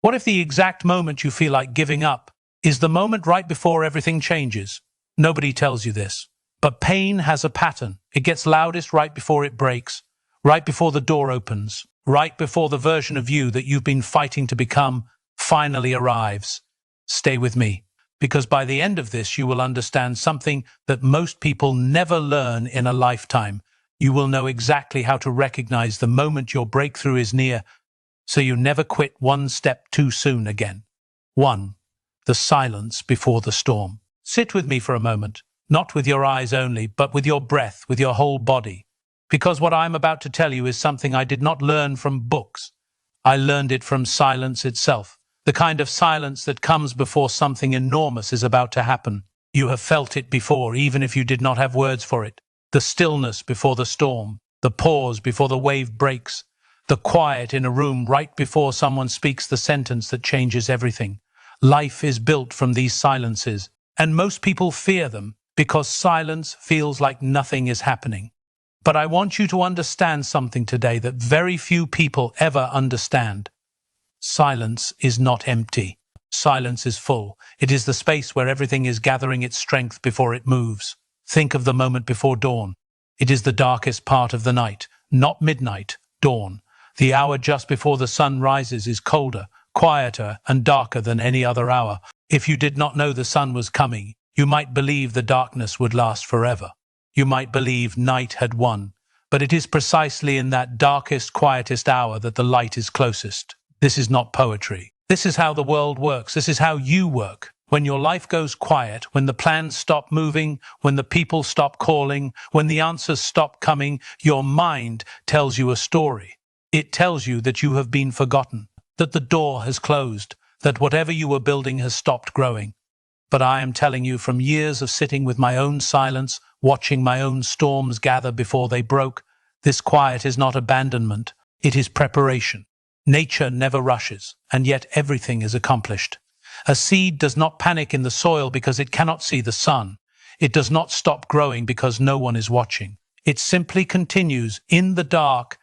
What if the exact moment you feel like giving up is the moment right before everything changes? Nobody tells you this. But pain has a pattern. It gets loudest right before it breaks, right before the door opens, right before the version of you that you've been fighting to become finally arrives. Stay with me, because by the end of this you will understand something that most people never learn in a lifetime. You will know exactly how to recognize the moment your breakthrough is near, so you never quit one step too soon again. 1. The silence before the storm. Sit with me for a moment, not with your eyes only, but with your breath, with your whole body. Because what I'm about to tell you is something I did not learn from books. I learned it from silence itself, the kind of silence that comes before something enormous is about to happen. You have felt it before, even if you did not have words for it. The stillness before the storm, the pause before the wave breaks, the quiet in a room right before someone speaks the sentence that changes everything. Life is built from these silences, and most people fear them because silence feels like nothing is happening. But I want you to understand something today that very few people ever understand. Silence is not empty. Silence is full. It is the space where everything is gathering its strength before it moves. Think of the moment before dawn. It is the darkest part of the night, not midnight, dawn. The hour just before the sun rises is colder, quieter, and darker than any other hour. If you did not know the sun was coming, you might believe the darkness would last forever. You might believe night had won. But it is precisely in that darkest, quietest hour that the light is closest. This is not poetry. This is how the world works. This is how you work. When your life goes quiet, when the plans stop moving, when the people stop calling, when the answers stop coming, your mind tells you a story. It tells you that you have been forgotten, that the door has closed, that whatever you were building has stopped growing. But I am telling you from years of sitting with my own silence, watching my own storms gather before they broke, this quiet is not abandonment, it is preparation. Nature never rushes, and yet everything is accomplished. A seed does not panic in the soil because it cannot see the sun. It does not stop growing because no one is watching. It simply continues in the dark,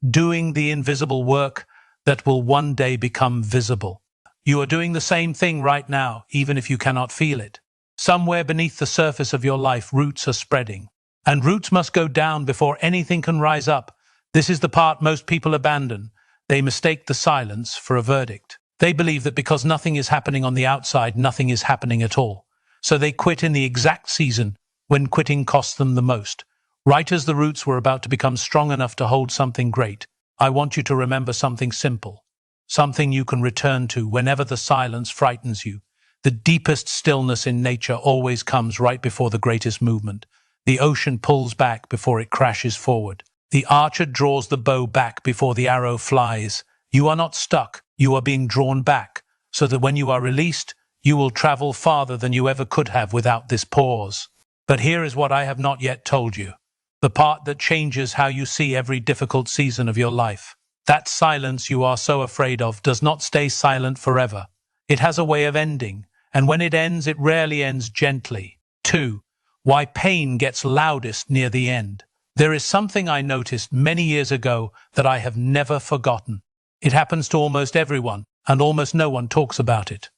doing the invisible work that will one day become visible. You are doing the same thing right now, even if you cannot feel it. Somewhere beneath the surface of your life, roots are spreading. And roots must go down before anything can rise up. This is the part most people abandon. They mistake the silence for a verdict. They believe that because nothing is happening on the outside, nothing is happening at all. So they quit in the exact season when quitting cost them the most. Right as the roots were about to become strong enough to hold something great, I want you to remember something simple, something you can return to whenever the silence frightens you. The deepest stillness in nature always comes right before the greatest movement. The ocean pulls back before it crashes forward. The archer draws the bow back before the arrow flies. You are not stuck, you are being drawn back, so that when you are released, you will travel farther than you ever could have without this pause. But here is what I have not yet told you. The part that changes how you see every difficult season of your life. That silence you are so afraid of does not stay silent forever. It has a way of ending, and when it ends, it rarely ends gently. 2. Why pain gets loudest near the end. There is something I noticed many years ago that I have never forgotten. It happens to almost everyone, and almost no one talks about it.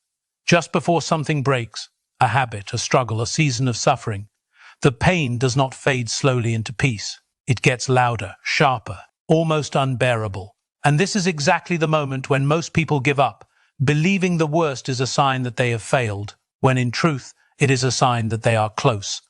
Just before something breaks, a habit, a struggle, a season of suffering, the pain does not fade slowly into peace. It gets louder, sharper, almost unbearable. And this is exactly the moment when most people give up, believing the worst is a sign that they have failed, when in truth, it is a sign that they are close.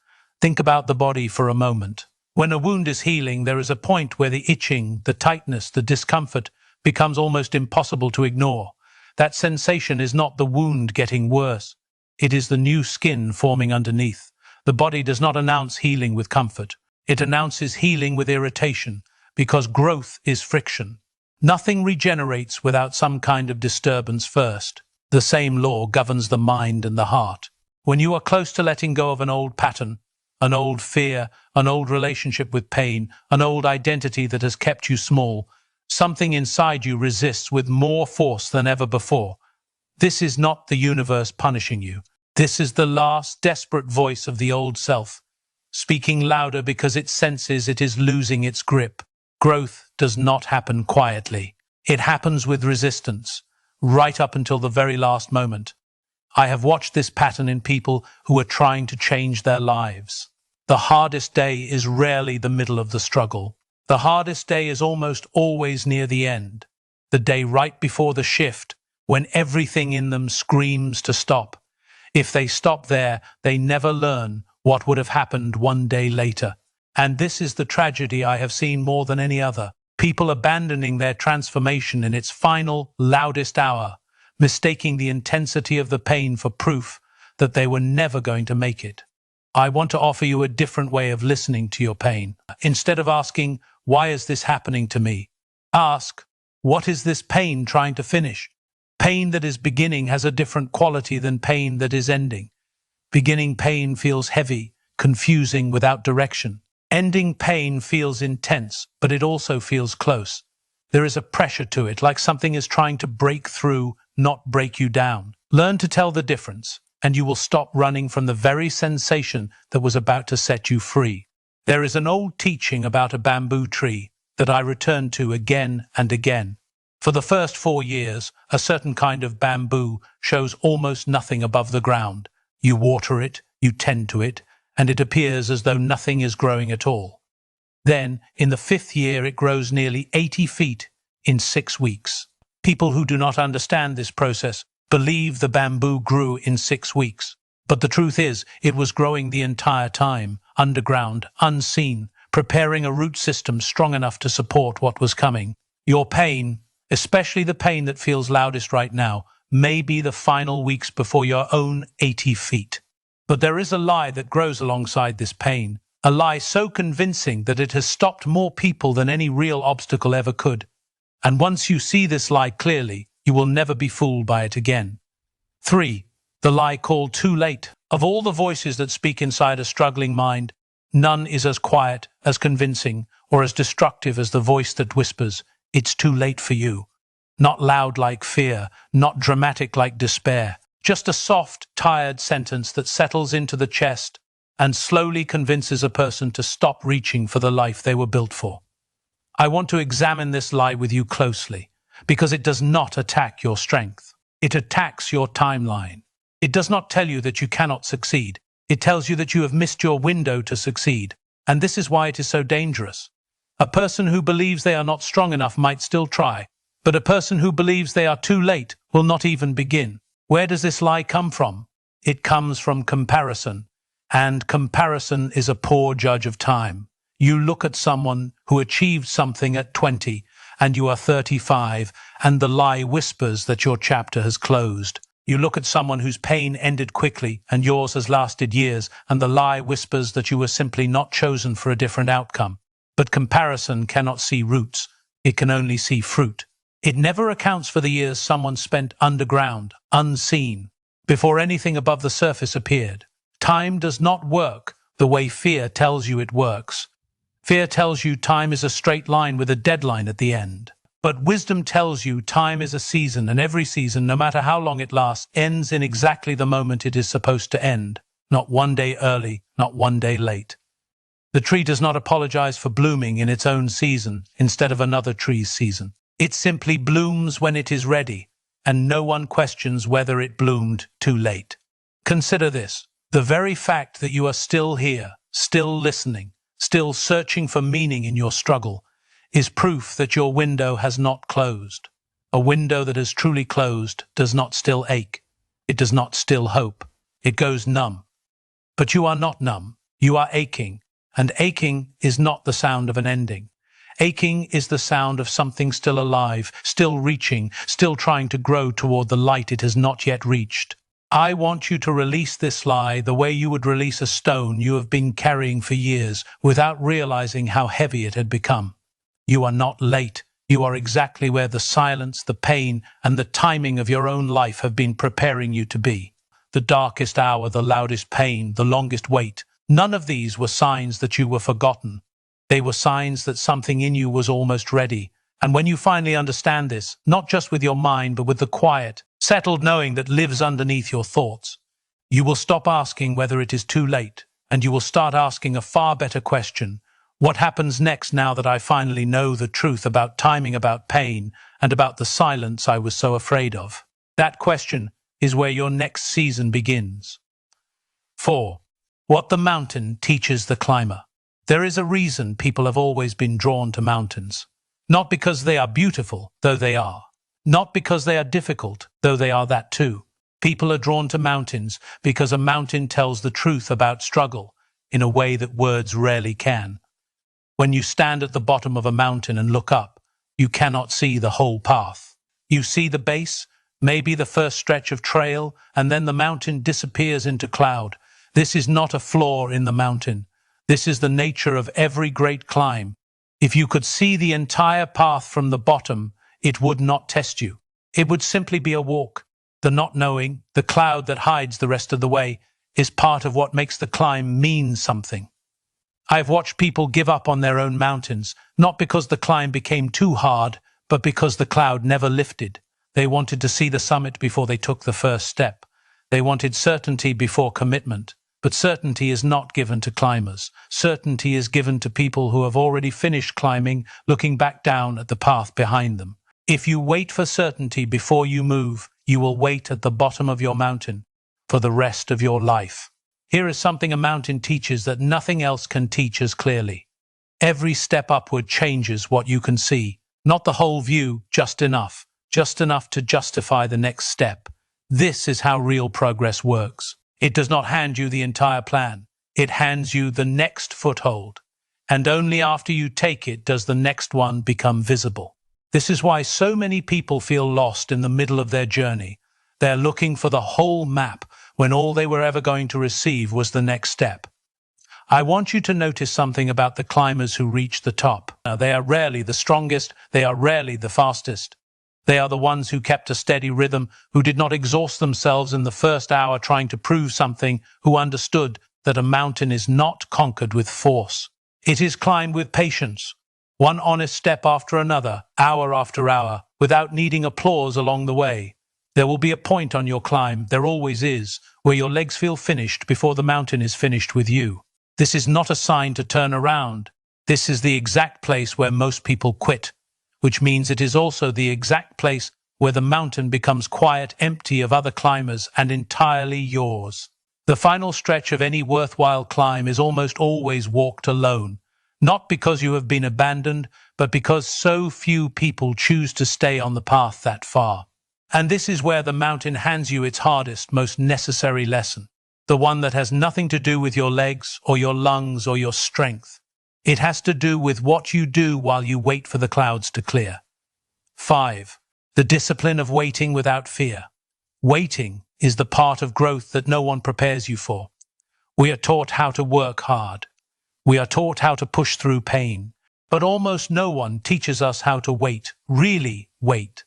Think about the body for a moment. When a wound is healing, there is a point where the itching, the tightness, the discomfort becomes almost impossible to ignore. That sensation is not the wound getting worse. It is the new skin forming underneath. The body does not announce healing with comfort. It announces healing with irritation, because growth is friction. Nothing regenerates without some kind of disturbance first. The same law governs the mind and the heart. When you are close to letting go of an old pattern, an old fear, an old relationship with pain, an old identity that has kept you small, something inside you resists with more force than ever before. This is not the universe punishing you. This is the last desperate voice of the old self, speaking louder because it senses it is losing its grip. Growth does not happen quietly. It happens with resistance. right up until the very last moment. I have watched this pattern in people who are trying to change their lives. The hardest day is rarely the middle of the struggle. The hardest day is almost always near the end, the day right before the shift, when everything in them screams to stop. If they stop there, they never learn what would have happened one day later. And this is the tragedy I have seen more than any other. People abandoning their transformation in its final, loudest hour, mistaking the intensity of the pain for proof that they were never going to make it. I want to offer you a different way of listening to your pain. Instead of asking, "Why is this happening to me?" ask, "What is this pain trying to finish?" Pain that is beginning has a different quality than pain that is ending. Beginning pain feels heavy, confusing, without direction. Ending pain feels intense, but it also feels close. There is a pressure to it, like something is trying to break through, not break you down. Learn to tell the difference, and you will stop running from the very sensation that was about to set you free. There is an old teaching about a bamboo tree that I return to again and again. For the first 4 years, a certain kind of bamboo shows almost nothing above the ground. You water it, you tend to it, and it appears as though nothing is growing at all. Then, in the 5th year, it grows nearly 80 feet in 6 weeks. People who do not understand this process believe the bamboo grew in 6 weeks. But the truth is, it was growing the entire time, underground, unseen, preparing a root system strong enough to support what was coming. Your pain, especially the pain that feels loudest right now, may be the final weeks before your own 80 feet. But there is a lie that grows alongside this pain, a lie so convincing that it has stopped more people than any real obstacle ever could. And once you see this lie clearly, you will never be fooled by it again. 3. The lie called too late. Of all the voices that speak inside a struggling mind, none is as quiet, as convincing, or as destructive as the voice that whispers, "It's too late for you." Not loud like fear, not dramatic like despair, just a soft, tired sentence that settles into the chest and slowly convinces a person to stop reaching for the life they were built for. I want to examine this lie with you closely, because it does not attack your strength. It attacks your timeline. It does not tell you that you cannot succeed. It tells you that you have missed your window to succeed, and this is why it is so dangerous. A person who believes they are not strong enough might still try, but a person who believes they are too late will not even begin. Where does this lie come from? It comes from comparison, and comparison is a poor judge of time. You look at someone who achieved something at 20, and you are 35, and the lie whispers that your chapter has closed. You look at someone whose pain ended quickly, and yours has lasted years, and the lie whispers that you were simply not chosen for a different outcome. But comparison cannot see roots, it can only see fruit. It never accounts for the years someone spent underground, unseen, before anything above the surface appeared. Time does not work the way fear tells you it works. Fear tells you time is a straight line with a deadline at the end. But wisdom tells you time is a season, and every season, no matter how long it lasts, ends in exactly the moment it is supposed to end. Not one day early, not one day late. The tree does not apologize for blooming in its own season instead of another tree's season. It simply blooms when it is ready, and no one questions whether it bloomed too late. Consider this. The very fact that you are still here, still listening, still searching for meaning in your struggle, is proof that your window has not closed. A window that has truly closed does not still ache. It does not still hope. It goes numb. But you are not numb. You are aching, and aching is not the sound of an ending. Aching is the sound of something still alive, still reaching, still trying to grow toward the light it has not yet reached. I want you to release this lie the way you would release a stone you have been carrying for years without realizing how heavy it had become. You are not late. You are exactly where the silence, the pain, and the timing of your own life have been preparing you to be. The darkest hour, the loudest pain, the longest wait. None of these were signs that you were forgotten. They were signs that something in you was almost ready. And when you finally understand this, not just with your mind, but with the quiet, settled knowing that lives underneath your thoughts, you will stop asking whether it is too late, and you will start asking a far better question. What happens next now that I finally know the truth about timing, about pain, and about the silence I was so afraid of? That question is where your next season begins. 4. What the mountain teaches the climber. There is a reason people have always been drawn to mountains. Not because they are beautiful, though they are. Not because they are difficult, though they are that too. People are drawn to mountains because a mountain tells the truth about struggle in a way that words rarely can. When you stand at the bottom of a mountain and look up, you cannot see the whole path. You see the base, maybe the first stretch of trail, and then the mountain disappears into cloud. This is not a flaw in the mountain. This is the nature of every great climb. If you could see the entire path from the bottom, it would not test you. It would simply be a walk. The not knowing, the cloud that hides the rest of the way, is part of what makes the climb mean something. I've watched people give up on their own mountains, not because the climb became too hard, but because the cloud never lifted. They wanted to see the summit before they took the first step. They wanted certainty before commitment. But certainty is not given to climbers. Certainty is given to people who have already finished climbing, looking back down at the path behind them. If you wait for certainty before you move, you will wait at the bottom of your mountain for the rest of your life. Here is something a mountain teaches that nothing else can teach as clearly. Every step upward changes what you can see, not the whole view, just enough to justify the next step. This is how real progress works. It does not hand you the entire plan. It hands you the next foothold. And only after you take it does the next one become visible. This is why so many people feel lost in the middle of their journey. They're looking for the whole map when all they were ever going to receive was the next step. I want you to notice something about the climbers who reach the top. Now, they are rarely the strongest, they are rarely the fastest. They are the ones who kept a steady rhythm, who did not exhaust themselves in the first hour trying to prove something, who understood that a mountain is not conquered with force. It is climbed with patience, one honest step after another, hour after hour, without needing applause along the way. There will be a point on your climb, there always is, where your legs feel finished before the mountain is finished with you. This is not a sign to turn around. This is the exact place where most people quit, which means it is also the exact place where the mountain becomes quiet, empty of other climbers, and entirely yours. The final stretch of any worthwhile climb is almost always walked alone, not because you have been abandoned, but because so few people choose to stay on the path that far. And this is where the mountain hands you its hardest, most necessary lesson, the one that has nothing to do with your legs or your lungs or your strength. It has to do with what you do while you wait for the clouds to clear. 5. The discipline of waiting without fear. Waiting is the part of growth that no one prepares you for. We are taught how to work hard. We are taught how to push through pain. But almost no one teaches us how to wait, really wait,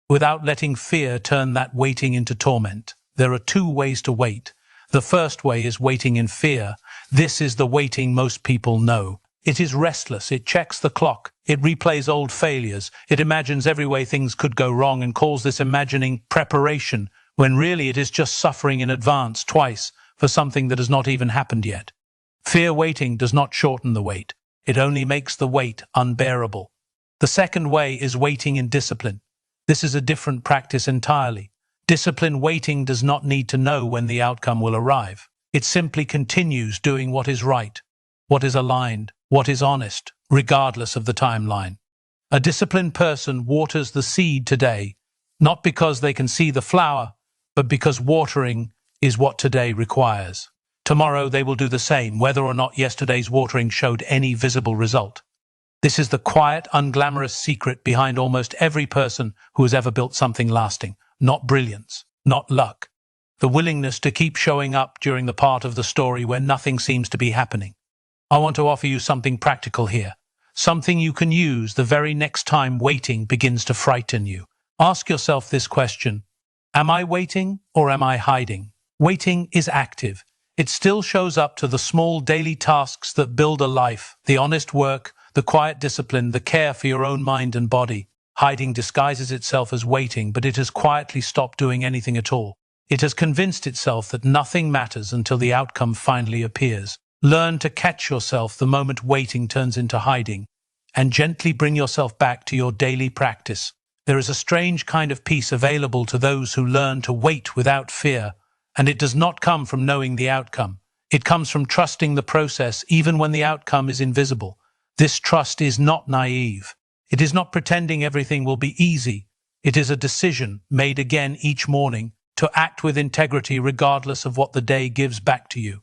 without letting fear turn that waiting into torment. There are 2 ways to wait. The first way is waiting in fear. This is the waiting most people know. It is restless, it checks the clock, it replays old failures, it imagines every way things could go wrong and calls this imagining preparation, when really it is just suffering in advance twice for something that has not even happened yet. Fear waiting does not shorten the wait. It only makes the wait unbearable. The second way is waiting in discipline. This is a different practice entirely. Discipline waiting does not need to know when the outcome will arrive. It simply continues doing what is right, what is aligned, what is honest, regardless of the timeline. A disciplined person waters the seed today, not because they can see the flower, but because watering is what today requires. Tomorrow they will do the same, whether or not yesterday's watering showed any visible result. This is the quiet, unglamorous secret behind almost every person who has ever built something lasting. Not brilliance, not luck. The willingness to keep showing up during the part of the story where nothing seems to be happening. I want to offer you something practical here. Something you can use the very next time waiting begins to frighten you. Ask yourself this question: am I waiting or am I hiding? Waiting is active. It still shows up to the small daily tasks that build a life, the honest work, the quiet discipline, the care for your own mind and body. Hiding disguises itself as waiting, but it has quietly stopped doing anything at all. It has convinced itself that nothing matters until the outcome finally appears. Learn to catch yourself the moment waiting turns into hiding, and gently bring yourself back to your daily practice. There is a strange kind of peace available to those who learn to wait without fear, and it does not come from knowing the outcome. It comes from trusting the process even when the outcome is invisible. This trust is not naive. It is not pretending everything will be easy. It is a decision made again each morning to act with integrity regardless of what the day gives back to you.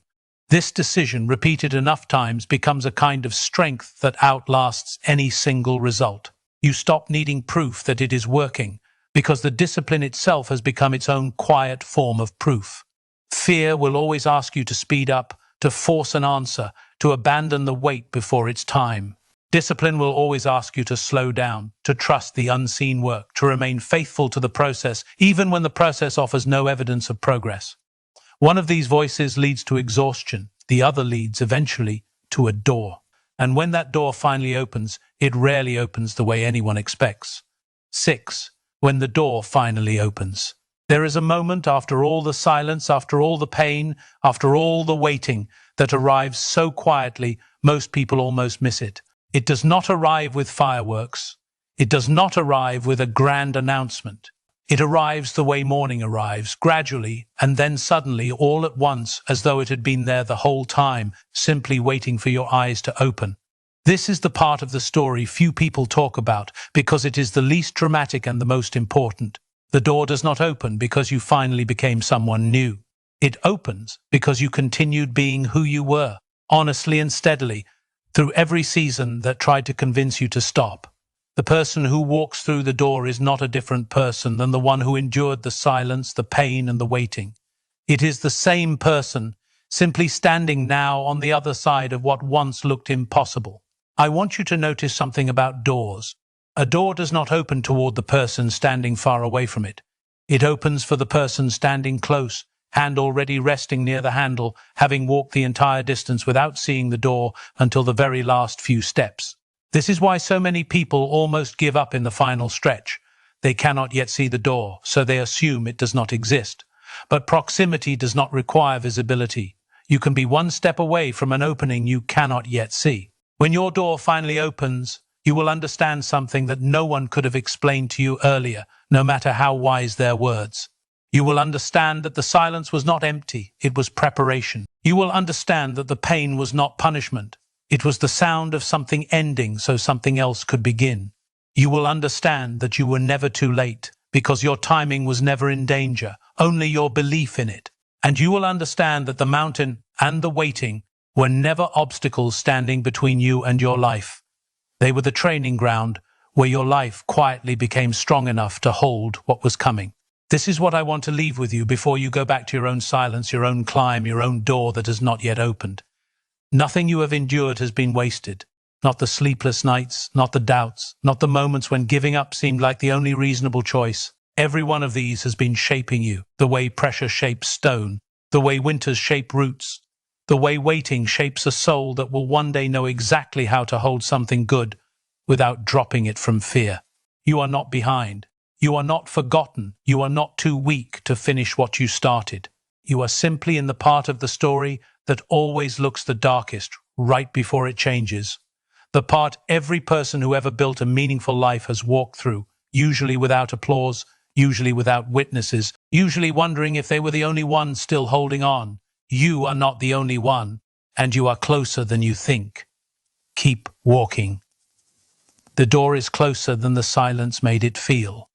This decision, repeated enough times, becomes a kind of strength that outlasts any single result. You stop needing proof that it is working, because the discipline itself has become its own quiet form of proof. Fear will always ask you to speed up, to force an answer, to abandon the wait before it's time. Discipline will always ask you to slow down, to trust the unseen work, to remain faithful to the process, even when the process offers no evidence of progress. One of these voices leads to exhaustion, the other leads eventually to a door. And when that door finally opens, it rarely opens the way anyone expects. 6. When the door finally opens. There is a moment after all the silence, after all the pain, after all the waiting, that arrives so quietly most people almost miss it. It does not arrive with fireworks. It does not arrive with a grand announcement. It arrives the way morning arrives, gradually, and then suddenly, all at once, as though it had been there the whole time, simply waiting for your eyes to open. This is the part of the story few people talk about, because it is the least dramatic and the most important. The door does not open because you finally became someone new. It opens because you continued being who you were, honestly and steadily, through every season that tried to convince you to stop. The person who walks through the door is not a different person than the one who endured the silence, the pain, and the waiting. It is the same person, simply standing now on the other side of what once looked impossible. I want you to notice something about doors. A door does not open toward the person standing far away from it. It opens for the person standing close, hand already resting near the handle, having walked the entire distance without seeing the door until the very last few steps. This is why so many people almost give up in the final stretch. They cannot yet see the door, so they assume it does not exist. But proximity does not require visibility. You can be one step away from an opening you cannot yet see. When your door finally opens, you will understand something that no one could have explained to you earlier, no matter how wise their words. You will understand that the silence was not empty, it was preparation. You will understand that the pain was not punishment. It was the sound of something ending so something else could begin. You will understand that you were never too late, because your timing was never in danger, only your belief in it. And you will understand that the mountain and the waiting were never obstacles standing between you and your life. They were the training ground where your life quietly became strong enough to hold what was coming. This is what I want to leave with you before you go back to your own silence, your own climb, your own door that has not yet opened. Nothing you have endured has been wasted. Not the sleepless nights, not the doubts, not the moments when giving up seemed like the only reasonable choice. Every one of these has been shaping you, the way pressure shapes stone, the way winters shape roots, the way waiting shapes a soul that will one day know exactly how to hold something good without dropping it from fear. You are not behind. You are not forgotten. You are not too weak to finish what you started. You are simply in the part of the story that always looks the darkest right before it changes. The part every person who ever built a meaningful life has walked through, usually without applause, usually without witnesses, usually wondering if they were the only ones still holding on. You are not the only one, and you are closer than you think. Keep walking. The door is closer than the silence made it feel.